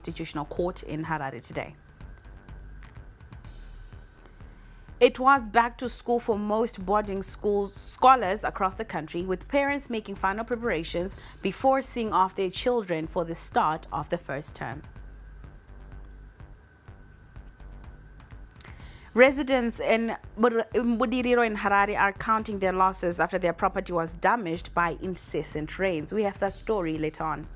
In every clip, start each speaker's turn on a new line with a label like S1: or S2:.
S1: Constitutional Court in Harare today. It was back to school for most boarding school scholars across the country, with parents making final preparations before seeing off their children for the start of the first term. Residents in Budiriro in Harare are counting their losses after their property was damaged by incessant rains. We have that story later on.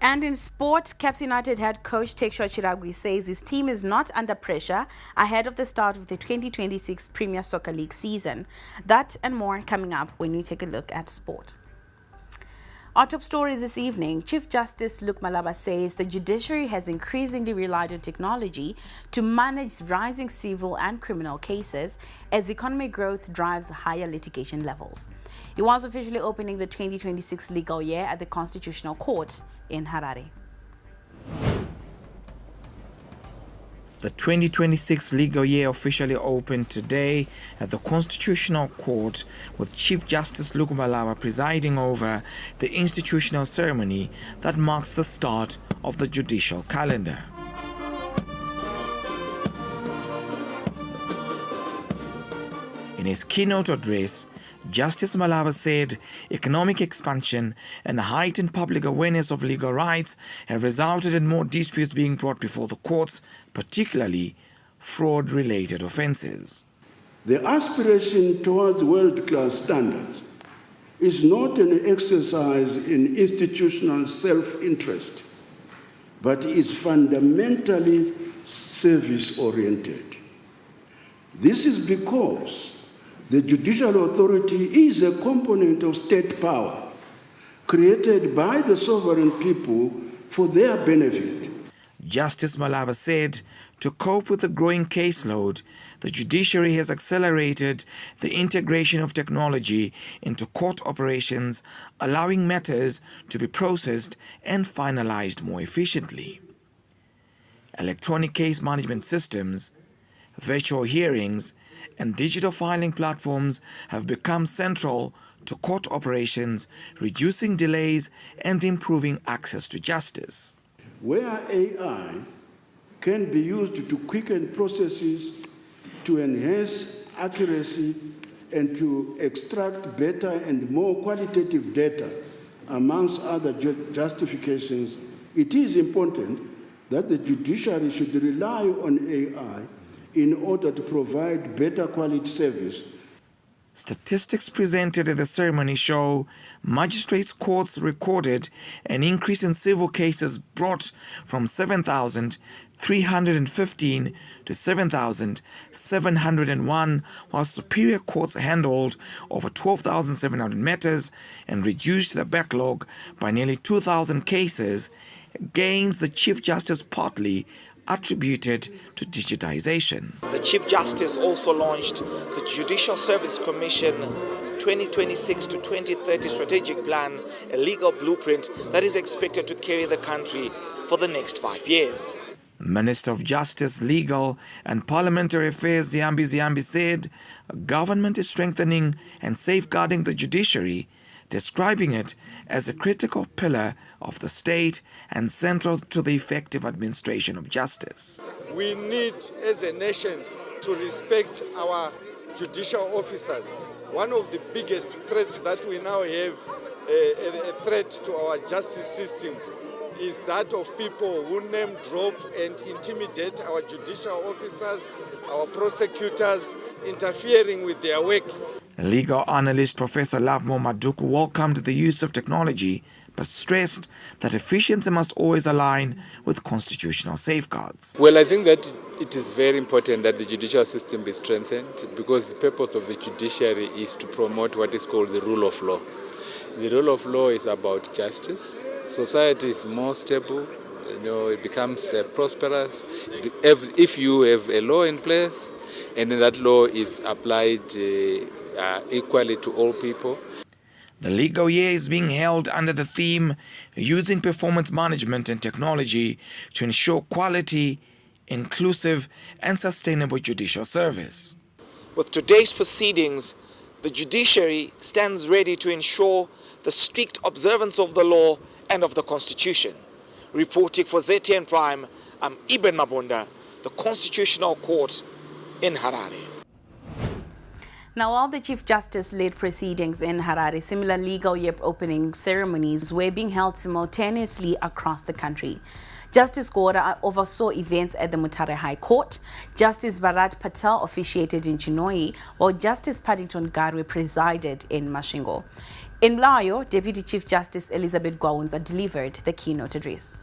S1: And in sport, Caps United head coach Tekshwa Chiragwi says his team is not under pressure ahead of the start of the 2026 Premier Soccer League season. That and more coming up when we take a look at sport. Our top story this evening, Chief Justice Luke Malaba says the judiciary has increasingly relied on technology to manage rising civil and criminal cases as economic growth drives higher litigation levels. He was officially opening the 2026 legal year at the Constitutional Court in Harare.
S2: The 2026 legal year officially opened today at the Constitutional Court, with Chief Justice Luke Malaba presiding over the institutional ceremony that marks the start of the judicial calendar. In his keynote address, Justice Malaba said economic expansion and heightened public awareness of legal rights have resulted in more disputes being brought before the courts, particularly fraud-related offences.
S3: The aspiration towards world-class standards is not an exercise in institutional self-interest, but is fundamentally service-oriented. This is because the judicial authority is a component of state power created by the sovereign people for their benefit.
S2: Justice Malaba said to cope with the growing caseload, the judiciary has accelerated the integration of technology into court operations, allowing matters to be processed and finalized more efficiently. Electronic case management systems, virtual hearings, and digital filing platforms have become central to court operations, reducing delays and improving access to justice.
S3: Where AI can be used to quicken processes, to enhance accuracy, and to extract better and more qualitative data, amongst other justifications, it is important that the judiciary should rely on AI in order to provide better quality service.
S2: Statistics presented at the ceremony show magistrates' courts recorded an increase in civil cases brought from 7,315 to 7,701, while superior courts handled over 12,700 matters and reduced the backlog by nearly 2,000 cases, gains the Chief Justice partly attributed to digitization. The Chief Justice also launched the Judicial Service Commission 2026 to 2030 strategic plan, a legal blueprint that is expected to carry the country for the next 5 years. Minister of Justice, Legal and Parliamentary Affairs Ziyambi Ziyambi said government is strengthening and safeguarding the judiciary, describing it as a critical pillar of the state and central to the effective administration of justice.
S4: We need, as a nation, to respect our judicial officers. One of the biggest threats that we now have, a threat to our justice system, is that of people who name drop and intimidate our judicial officers, our prosecutors, interfering with their work.
S2: Legal analyst Professor Lavmo Maduku welcomed the use of technology, but stressed that efficiency must always align with constitutional safeguards.
S5: Well, I think that it is very important that the judicial system be strengthened, because the purpose of the judiciary is to promote what is called the rule of law. The rule of law is about justice. Society is more stable, it becomes prosperous if you have a law in place and that law is applied equally to all people.
S2: The legal year is being held under the theme Using Performance Management and Technology to Ensure Quality, Inclusive and Sustainable Judicial Service. With today's proceedings, the judiciary stands ready to ensure the strict observance of the law and of the Constitution. Reporting for ZTN Prime, I'm Ibn Mabunda, the Constitutional Court in Harare.
S1: Now, while the Chief Justice led proceedings in Harare, similar legal year opening ceremonies were being held simultaneously across the country. Justice Gora oversaw events at the Mutare High Court. Justice Bharat Patel officiated in Chinhoyi, while Justice Paddington Garwe presided in Masvingo. In Layo, Deputy Chief Justice Elizabeth Gwawunza delivered the keynote address.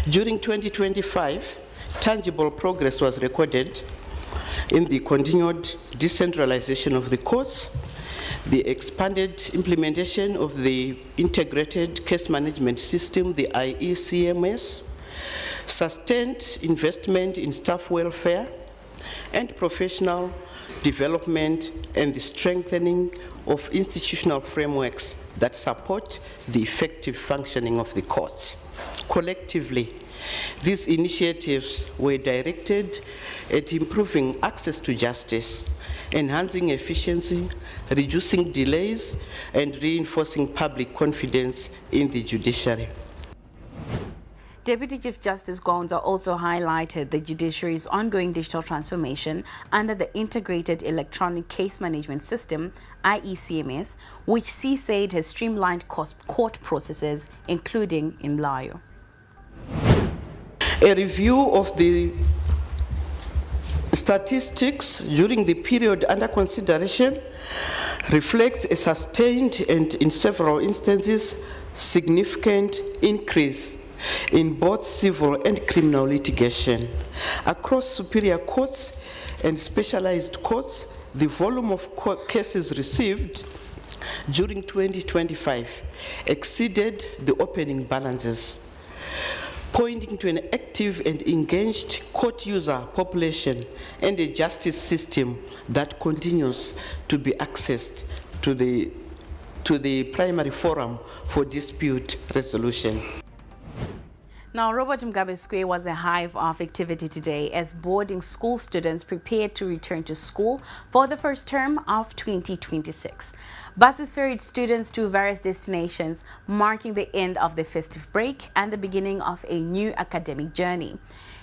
S6: During 2025, tangible progress was recorded in the continued decentralization of the courts, the expanded implementation of the Integrated Case Management System, the IECMS, sustained investment in staff welfare and professional development, and the strengthening of institutional frameworks that support the effective functioning of the courts. Collectively, these initiatives were directed at improving access to justice, enhancing efficiency, reducing delays, and reinforcing public confidence in the judiciary.
S1: Deputy Chief Justice Gwawunza also highlighted the judiciary's ongoing digital transformation under the Integrated Electronic Case Management System, IECMS, which she said has streamlined court processes, including in Layo.
S6: A review of the statistics during the period under consideration reflects a sustained and, in several instances, significant increase in both civil and criminal litigation. Across superior courts and specialized courts, the volume of cases received during 2025 exceeded the opening balances, pointing to an active and engaged court user population and a justice system that continues to be accessed to the primary forum for dispute resolution.
S1: Now, Robert Mugabe Square was a hive of activity today as boarding school students prepared to return to school for the first term of 2026. Buses ferried students to various destinations, marking the end of the festive break and the beginning of a new academic journey.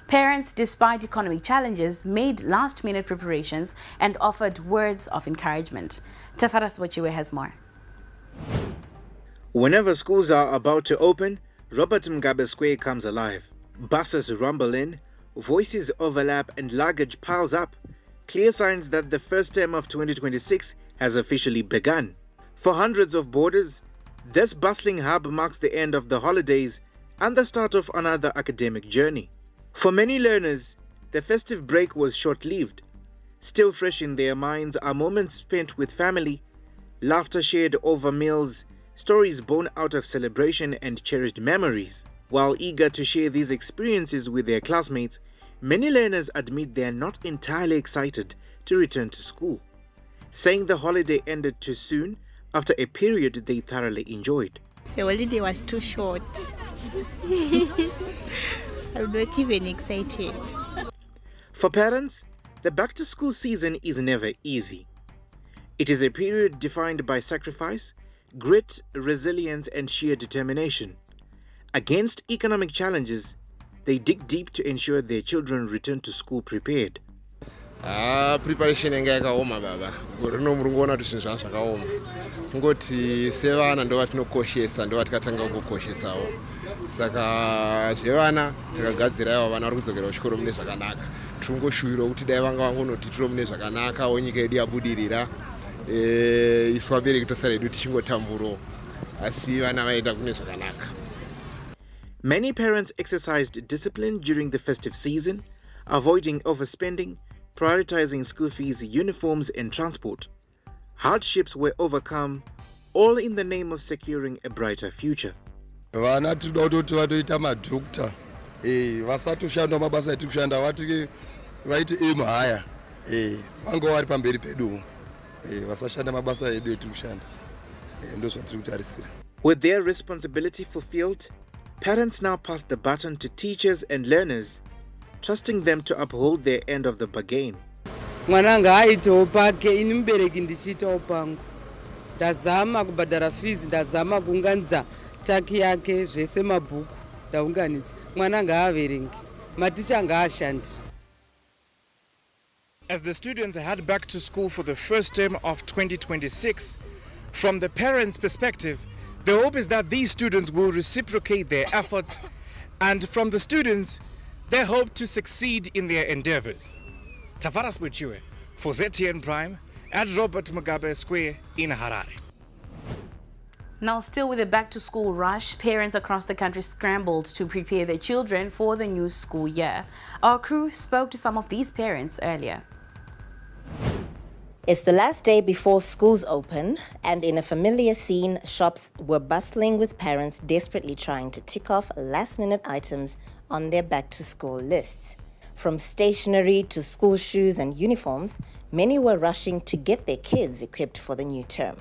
S1: Parents, despite economic challenges, made last-minute preparations and offered words of encouragement. Tafaras Wachiwe has more.
S7: Whenever schools are about to open, Robert Mugabe Square comes alive. Buses rumble in, voices overlap and luggage piles up. Clear signs that the first term of 2026 has officially begun. For hundreds of boarders, this bustling hub marks the end of the holidays and the start of another academic journey. For many learners, the festive break was short-lived. Still fresh in their minds are moments spent with family, laughter shared over meals, stories born out of celebration and cherished memories. While eager to share these experiences with their classmates, many learners admit they are not entirely excited to return to school, saying the holiday ended too soon after a period they thoroughly enjoyed.
S8: The holiday was too short. I'm not even excited.
S7: For parents, the back-to-school season is never easy. It is a period defined by sacrifice, grit, resilience, and sheer determination. Against economic challenges, they dig deep to ensure their children return to school prepared.
S9: Preparation yenga yakaoma baba. Gorino murungona kuti zvinhu zvakaoma. Ngoti sevana ndo vatinokoshesa, ndo vatakatanga kukoshesawo. Saka zvevana takagadzirawo vana vari kudzokera kuchikoro mune zvakanaka. Tirongoshuwira kuti dai vanga vangonotitiro mune zvakanaka, nyika yedu yabudirira. Isu vabereki tosara hedu tichingotamburawo. Asi vana vaenda kune zvakanaka.
S7: Many parents exercised discipline during the festive season, avoiding overspending, prioritizing school fees, uniforms, and transport. Hardships were overcome, all in the name of securing a brighter future.
S10: Vana tinoda kuti vatoita madhokta, vasatoshanda mabasa etikushanda, vaiti aim higher, vange vari pamberi pedu, vasashanda mabasa edu etikushanda. Ndo zvatiri kutarisira.
S7: With their responsibility fulfilled, parents now pass the baton to teachers and learners, trusting them to uphold their end of the bargain.
S11: mwana ngaaitewo pake ini mubereki ndichiitawo pangu ndazama kubhadhara fees ndazama kuunganidza taki yake zvese mabhuku ndaunganidza mwana ngaaverengi maticha ngaashandi.
S2: As the students head back to school for the first term of 2026, from the parents' perspective, the hope is that these students will reciprocate their efforts, and from the students, they hope to succeed in their endeavors. Tavaras Buchiwe for ZTN Prime at Robert Mugabe Square in Harare.
S1: Now, still with the back-to-school rush, parents across the country scrambled to prepare their children for the new school year. Our crew spoke to some of these parents earlier.
S12: It's the last day before schools open, and in a familiar scene, shops were bustling with parents desperately trying to tick off last-minute items on their back-to-school lists. From stationery to school shoes and uniforms, many were rushing to get their kids equipped for the new term.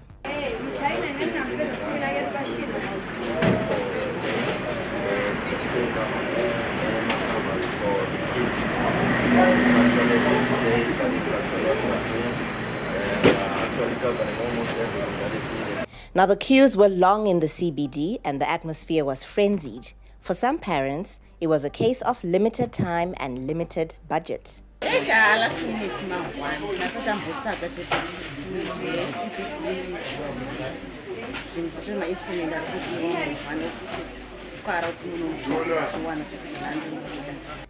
S12: Now, the queues were long in the CBD and the atmosphere was frenzied. For some parents, it was a case of limited time and limited budget.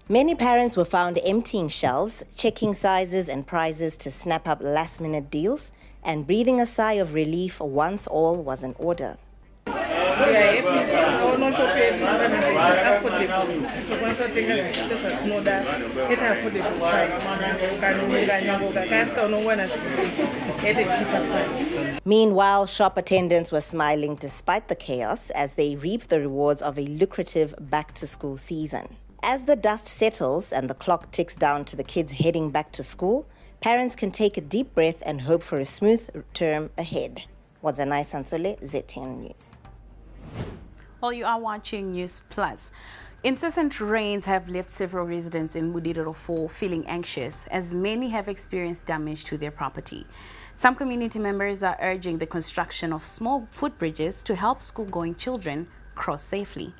S12: Many parents were found emptying shelves, checking sizes and prices to snap up last-minute deals, and breathing a sigh of relief once all was in order. Meanwhile, shop attendants were smiling despite the chaos as they reap the rewards of a lucrative back-to-school season. As the dust settles and the clock ticks down to the kids heading back to school, parents can take a deep breath and hope for a smooth term ahead. Wadzanai Sansole, ZTN News.
S1: Well, you are watching Newsplus. Incessant rains have left several residents in Mudiroro feeling anxious, as many have experienced damage to their property. Some community members are urging the construction of small footbridges to help school-going children cross safely.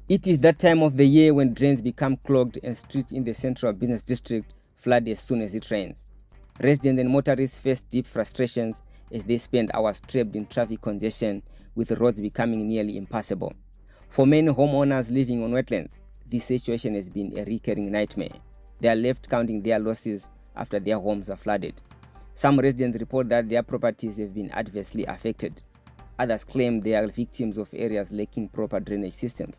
S13: It is that time of the year when drains become clogged and streets in the central business district flood as soon as it rains. Residents and motorists face deep frustrations as they spend hours trapped in traffic congestion, with roads becoming nearly impassable. For many homeowners living on wetlands, this situation has been a recurring nightmare. They are left counting their losses after their homes are flooded. Some residents report that their properties have been adversely affected. Others claim they are victims of areas lacking proper drainage systems.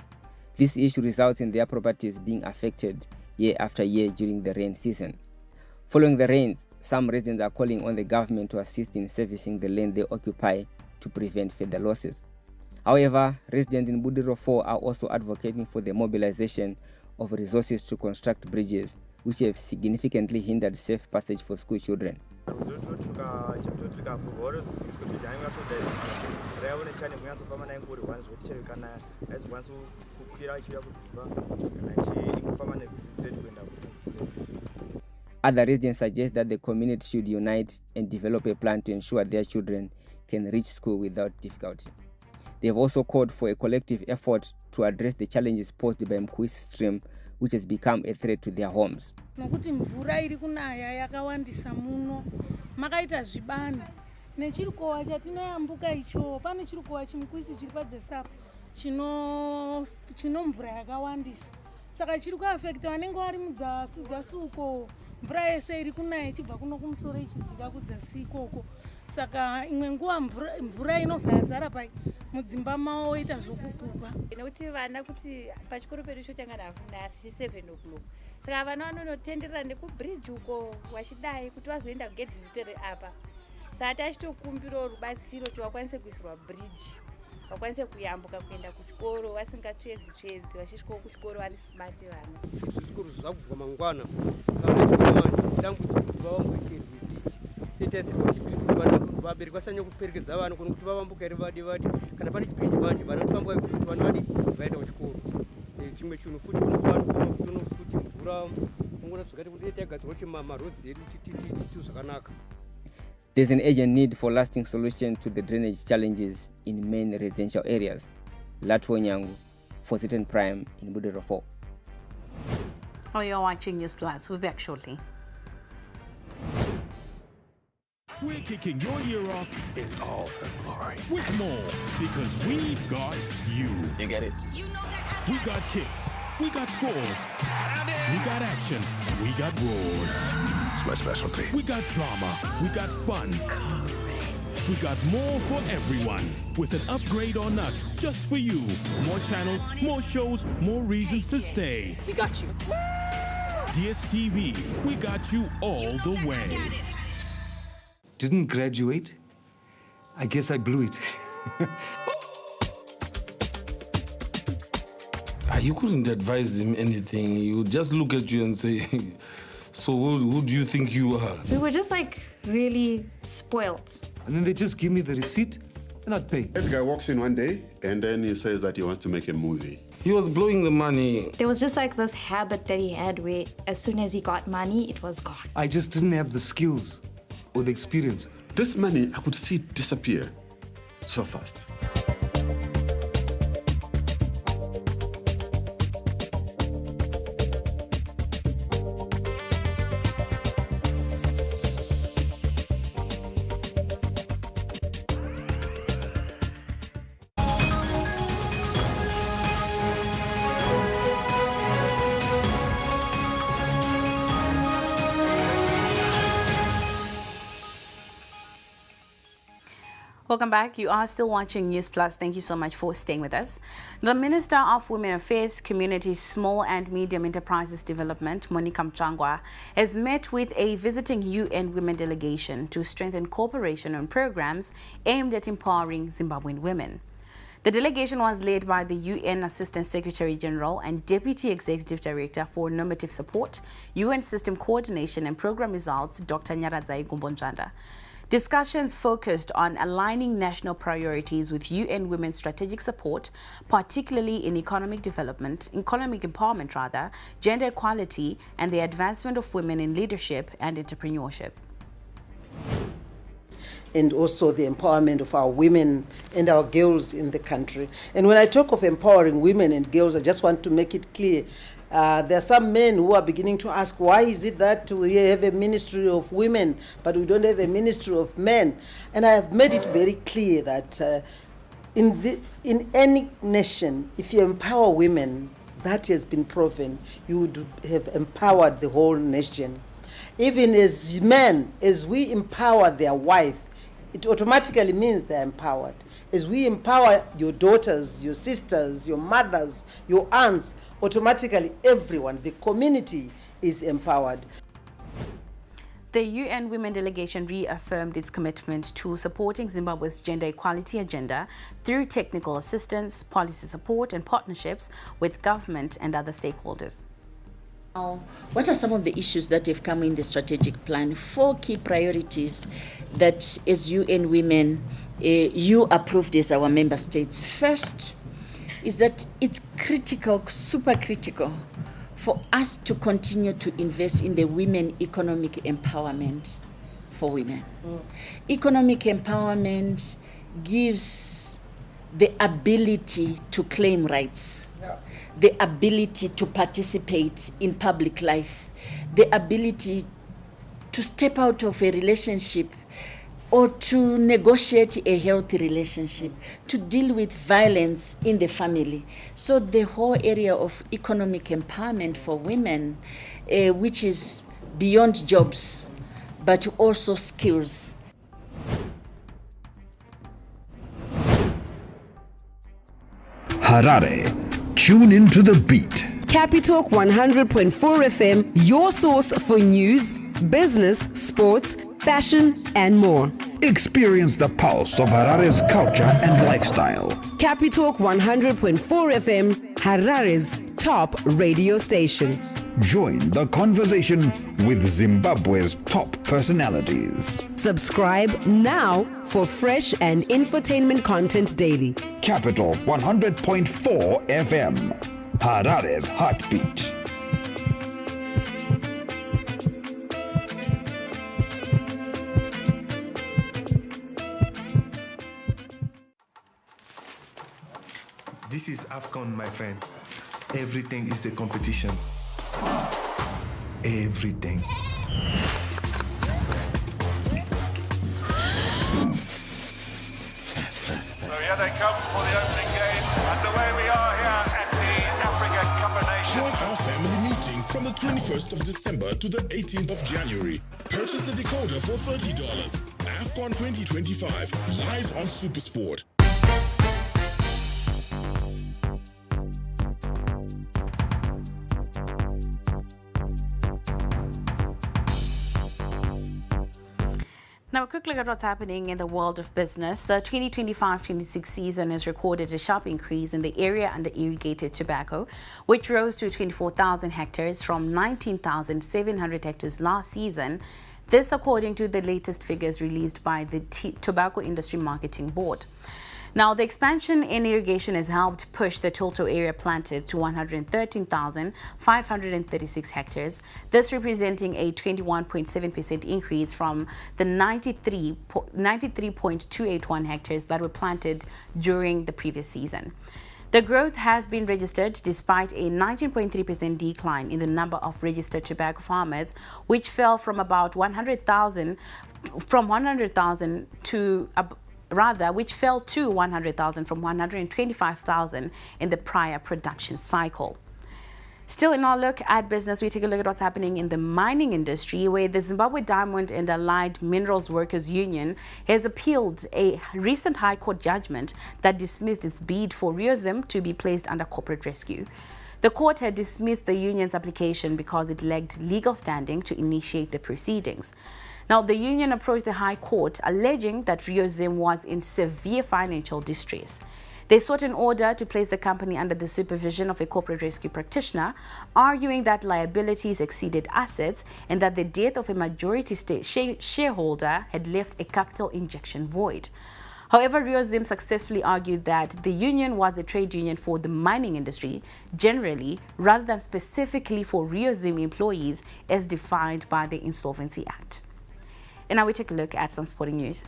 S13: This issue results in their properties being affected year after year during the rain season. Following the rains, some residents are calling on the government to assist in servicing the land they occupy to prevent further losses. However, residents in Budiro 4 are also advocating for the mobilization of resources to construct bridges, which have significantly hindered safe passage for school children. Other residents suggest that the community should unite and develop a plan to ensure their children can reach school without difficulty. They have also called for a collective effort to address the challenges posed by Mkwisi stream, which has become a threat to their homes.
S14: Nokuti mvura iri kunaya yakawandisa muno makaita zvibani nechirikowa chatinoyambuka icho pane chirikowa chimkwisi chiri padzesapo chino mvura yakawandisa saka chiri kuafekta vanenge vari mudzasi dzasi uko mvura yese iri kunaya ichibva kuno kumusoro ichidzika kudzasi ikoko saka imwe nguva mvura inobva yazara mudzimba mavo oita zvokupupa
S15: nekuti vana kuti pachikoro pedu icho tanga nasi 7 o'clock saka vana vanonotenderera nekubridge uko wachidai kuti vazoenda kugedhi zitere apa saka tachitokumbirawo rubatsiro kuti vakwanise kuisirwa bridge vakwanise kuyambuka kuenda kuchikoro vasingatsvedzi vachisvikawo kuchikoro vari smart vana
S16: zvikuru zvakubva mangwana saka vana chikoro dambudziko kuti vavambuke itaisirwa chipiri kuti vana vabereki vasanyanya kuperekedza vana kuno kuti vavambuka iri vadi kana pane chipindi manje vana vambuka kuti vana vadi vaenda kuchikoro chimwe chinhu futi kunofuti mvura
S13: There's an urgent need for lasting solution to the drainage challenges in main residential areas. Latwo Nyangu, for Certain Prime in Budero 4.
S1: Oh, you're watching Newsplus. We'll be back shortly.
S17: We're kicking your year off in all her glory with more because we've got you. You get it. We got kicks. We got scores. We got action. We got roars.
S18: It's my specialty.
S17: We got drama. We got fun. We got more for everyone with an upgrade on us just for you. More channels, more shows, more reasons to stay.
S19: We got you.
S17: DSTV, we got you all the way.
S20: Didn't graduate. I guess I blew it.
S21: You couldn't advise him anything. He would just look at you and say, so who do you think you are?
S22: We were just like really spoiled.
S20: And then they just give me the receipt and I'd pay.
S23: The guy walks in one day and then he says that he wants to make a movie.
S21: He was blowing the money.
S22: There was just like this habit that he had where as soon as he got money, it was gone.
S20: I just didn't have the skills or the experience.
S23: This money, I could see it disappear so fast.
S1: Welcome back. You are still watching Newsplus. Thank you so much for staying with us. The Minister of Women Affairs, Community, Small and Medium Enterprises Development, Monica Mchangwa, has met with a visiting UN women delegation to strengthen cooperation on programs aimed at empowering Zimbabwean women. The delegation was led by the UN Assistant Secretary General and Deputy Executive Director for Normative Support, UN System Coordination and Program Results, Dr. Nyaradzai Gumbonjanda. Discussions focused on aligning national priorities with UN women's strategic support, particularly in economic empowerment, gender equality, and the advancement of women in leadership and entrepreneurship.
S24: And also the empowerment of our women and our girls in the country. And when I talk of empowering women and girls, I just want to make it clear. There are some men who are beginning to ask, why is it that we have a ministry of women, but we don't have a ministry of men? And I have made it very clear that in any nation, if you empower women, that has been proven, you would have empowered the whole nation. Even as men, as we empower their wife, it automatically means they're empowered. As we empower your daughters, your sisters, your mothers, your aunts, automatically everyone, the community is empowered.
S1: The UN Women Delegation reaffirmed its commitment to supporting Zimbabwe's gender equality agenda through technical assistance, policy support and partnerships with government and other stakeholders.
S25: What are some of the issues that have come in the strategic plan? 4 key priorities that as UN Women, you approved as our member states. First is that it's critical, super critical, for us to continue to invest in the women economic empowerment for women. Economic empowerment gives the ability to claim rights, the ability to participate in public life, the ability to step out of a relationship or to negotiate a healthy relationship, to deal with violence in the family. So the whole area of economic empowerment for women, which is beyond jobs, but also skills.
S18: Harare, tune into the beat.
S26: Capitalk 100.4 FM, your source for news, business, sports, fashion, and more.
S18: Experience the pulse of Harare's culture and lifestyle.
S26: Capitalk 100.4 FM, Harare's top radio station.
S18: Join the conversation with Zimbabwe's top personalities.
S26: Subscribe now for fresh and infotainment content daily.
S18: Capital 100.4 FM, Harare's heartbeat.
S3: This is AFCON, my friend. Everything is the competition. Everything.
S4: So here they come for the opening game, and away we are here at the African Cup of Nations.
S17: Join our family meeting from the 21st of December to the 18th of January. Purchase a decoder for $30. AFCON 2025, live on SuperSport.
S1: Now, a quick look at what's happening in the world of business. The 2025-26 season has recorded a sharp increase in the area under irrigated tobacco, which rose to 24,000 hectares from 19,700 hectares last season. This according to the latest figures released by the Tobacco Industry Marketing Board. Now, the expansion in irrigation has helped push the total area planted to 113,536 hectares, this representing a 21.7% increase from the 93.281 hectares that were planted during the previous season. The growth has been registered despite a 19.3% decline in the number of registered tobacco farmers, which fell from about 100,000 to which fell to 100,000 from 125,000 in the prior production cycle. Still, in our look at business, we take a look at what's happening in the mining industry, where the Zimbabwe Diamond and Allied Minerals Workers Union has appealed a recent High Court judgment that dismissed its bid for Rio Zim to be placed under corporate rescue. The court had dismissed the union's application because it lacked legal standing to initiate the proceedings. Now, the union approached the High Court alleging that Rio Zim was in severe financial distress. They sought an order to place the company under the supervision of a corporate rescue practitioner, arguing that liabilities exceeded assets and that the death of a majority shareholder had left a capital injection void. However, Rio Zim successfully argued that the union was a trade union for the mining industry generally, rather than specifically for Rio Zim employees as defined by the Insolvency Act. And now we take a look at some sporting news.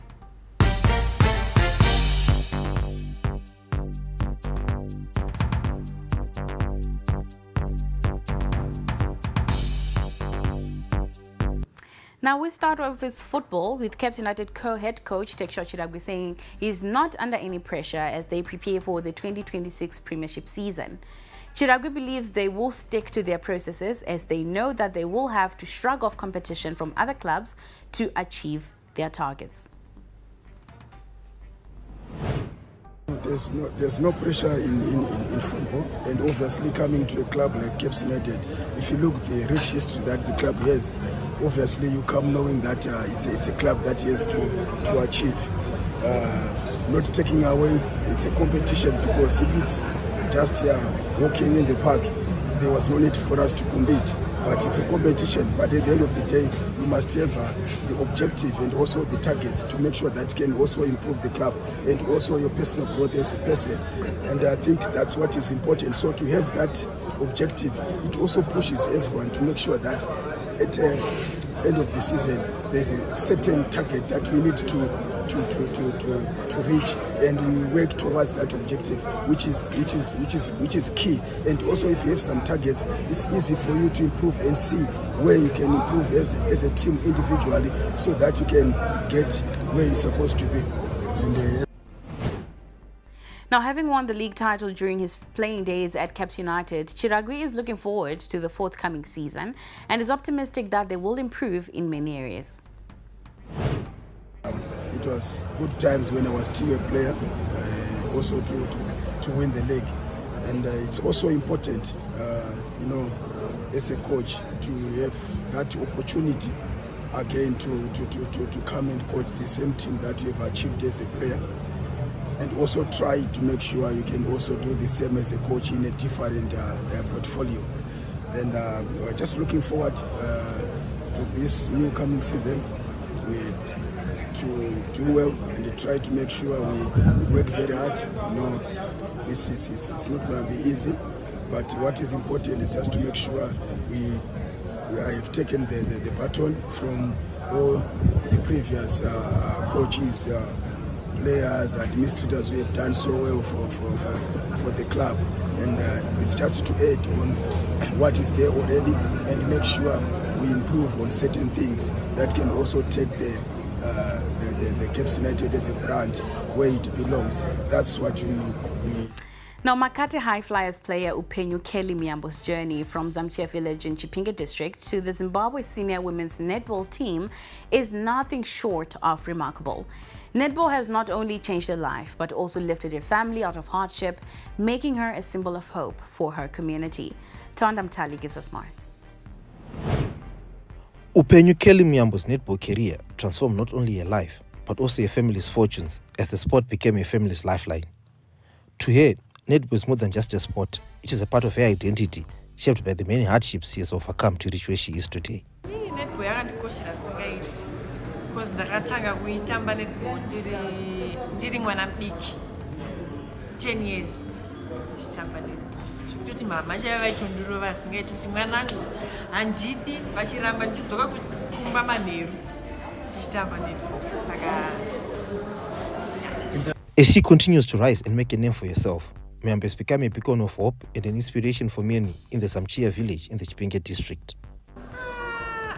S1: Now we start off with football, with Cape United co-head coach Tekshwa Chiragwi saying he's not under any pressure as they prepare for the 2026 Premiership season. Chiragwi believes they will stick to their processes as they know that they will have to shrug off competition from other clubs to achieve their targets.
S5: There's no pressure in football, and obviously coming to a club like Cape United, if you look at the rich history that the club has, obviously you come knowing that it's a club that he has to achieve. Not taking away, it's a competition, because if it's just walking in the park, there was no need for us to compete. But it's a competition. But at the end of the day, you must have the objective and also the targets to make sure that you can also improve the club and also your personal growth as a person. And I think that's what is important. So to have that objective, it also pushes everyone to make sure that at the end of the season, there's a certain target that we need to reach, and we work towards that objective, which is key. And also, if you have some targets, it's easy for you to improve and see where you can improve as a team individually, so that you can get where you're supposed to be.
S1: Now, having won the league title during his playing days at Cape United, Chiragwi is looking forward to the forthcoming season and is optimistic that they will improve in many areas.
S5: It was good times when I was still a player, also to win the league. And it's also important, as a coach, to have that opportunity again to come and coach the same team that you have achieved as a player. And also try to make sure you can also do the same as a coach in a different portfolio. And we're just looking forward to this new coming season to do well and try to make sure we work very hard. It's not going to be easy, but what is important is just to make sure I have taken the baton from all the previous coaches players, administrators who have done so well for the club. And it's just to add on what is there already and make sure we improve on certain things that can also take the Caps United as a brand where it belongs. That's what we
S1: Now, Makate High Flyers player Upenyu Kelly Miyambo's journey from Zamchia village in Chipinge district to the Zimbabwe senior women's netball team is nothing short of remarkable. Netball has not only changed her life, but also lifted her family out of hardship, making her a symbol of hope for her community. Tanda Mtali gives us more.
S6: Upenyu Kelly Miyambo's netball career transformed not only her life, but also her family's fortunes as the sport became a family's lifeline. To her, netball is more than just a sport. It is a part of her identity, shaped by the many hardships she has overcome to reach where she is today.
S7: Netball yakandikoshera singaiti because ndakatanga kuitamba netball ndiri mwana mudiki 10 years ndichitamba netball. Kuti mama chaiva vaichondurova singaiti kuti mwanangu handidi vachiramba ndichidzoka kumba manheru ndichitamba netball. Saka
S6: as she continues to rise and make a name for herself, Miyambo has become a beacon of hope and an inspiration for many in the Zamchia village in the Chipinge district.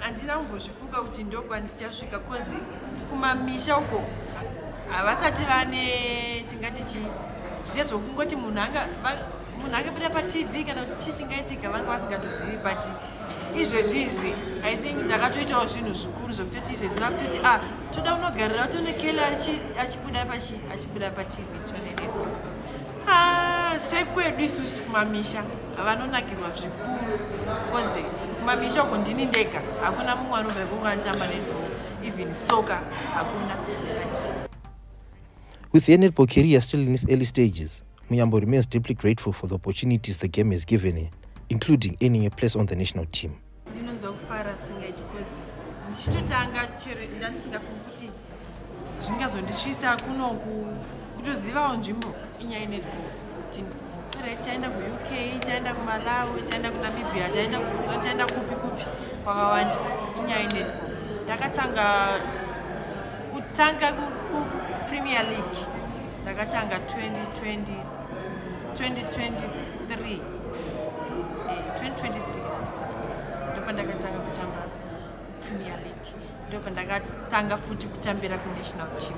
S7: handina kumbozvifunga kuti ndokwandichasvika kozi kumamisha uko havasati vane tingati zviye zvokungoti munhu angapinda patv kana kuti chii chingaitika vanga vasingatozivi, but izvezvi izvi I think ndakatoitawo zvinhu zvikuru zvokutoti izvezvi nakutoti toda unogarira tonekele achibuda patv toneneko sekwedu isusu kumamisha vanonakirwa zvikuru koze kumamisha uko ndini ndega hakuna mumwe anobva kungatamba netball, even soccer hakuna.
S6: With her netball career still in its early stages, Miyambo remains deeply grateful for the opportunities the game has given her, including earning a place on the national team.
S7: Ndinonzwa kufara singaiti because ndichitotanga chero ndandisingafungi kuti zvingazondisvitsa kunoku kutozivawo nzvimbo inyaya yenetball. Taenda kuUK, taenda kuMalawi, taenda kuNamibia, taenda kuBotswana, taenda kupi kwakawanda inyaya yenetball. Ndakatanga kutanga kuPremier League ndakatanga 2023 ndipo ndakatanga kutamba Premier League, ndipo ndakatanga futi kutambira kunational team.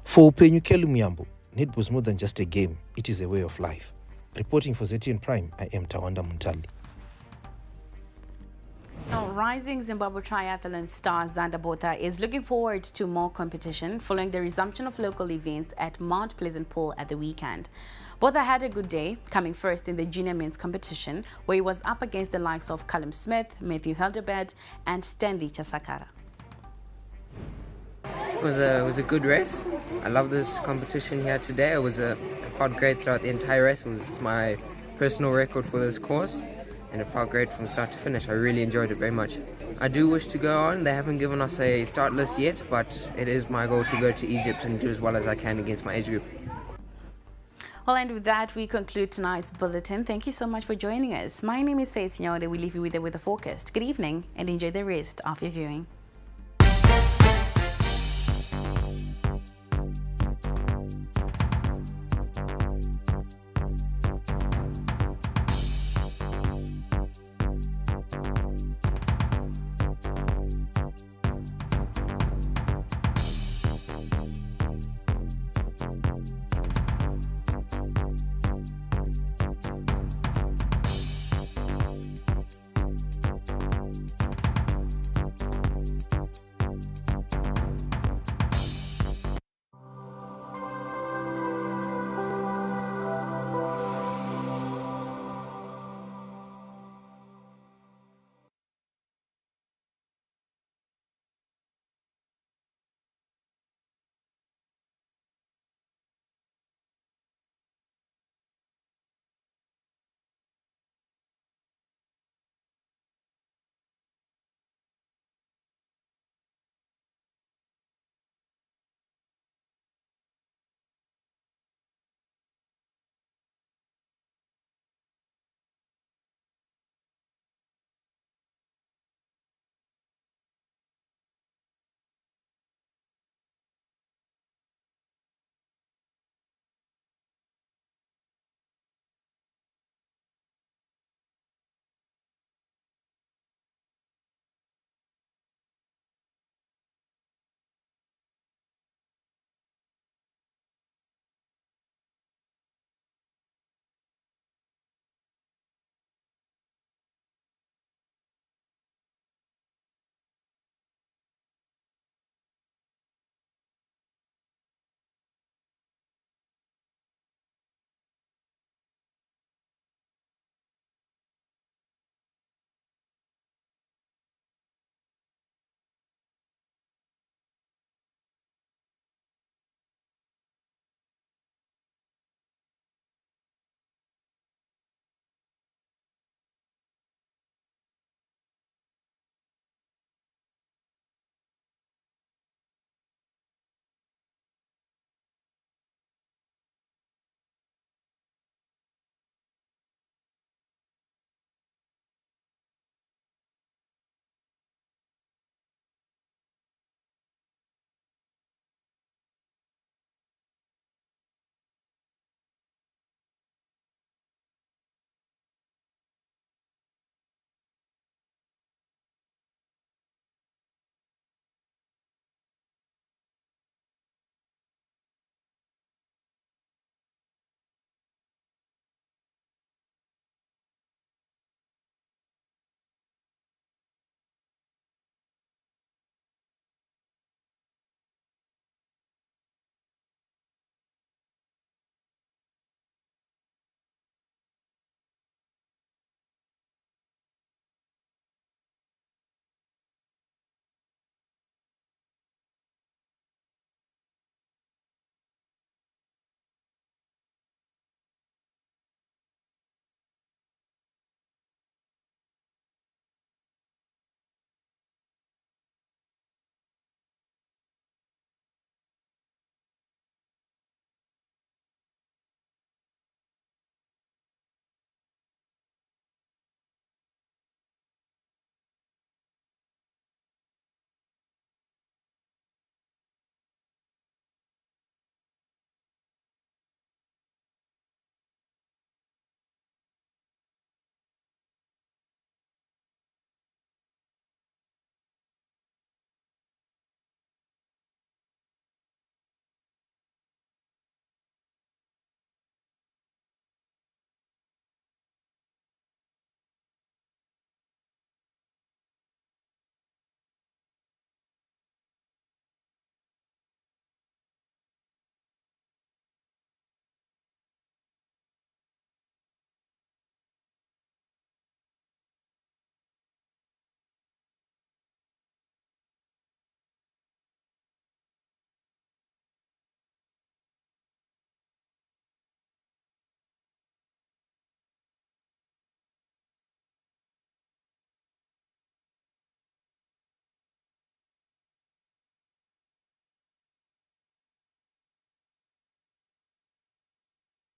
S6: For Upenyu Kelly Miyambo, netball is more than just a game, it is a way of life. Reporting for ZTN Prime, I am Tawanda Muntali.
S1: Now, rising Zimbabwe triathlon star Zanda Botha is looking forward to more competition following the resumption of local events at Mount Pleasant Pool at the weekend. Botha had a good day, coming first in the junior men's competition, where he was up against the likes of Callum Smith, Matthew Hildebert, and Stanley Chasakara.
S8: It was a good race. I love this competition here today. I felt great throughout the entire race. It was my personal record for this course, and it felt great from start to finish. I really enjoyed it very much. I do wish to go on. They haven't given us a start list yet, but it is my goal to go to Egypt and do as well as I can against my age group.
S1: Well, and with that, we conclude tonight's bulletin. Thank you so much for joining us. My name is Faith Nyode. We leave you with the weather forecast. Good evening and enjoy the rest of your viewing.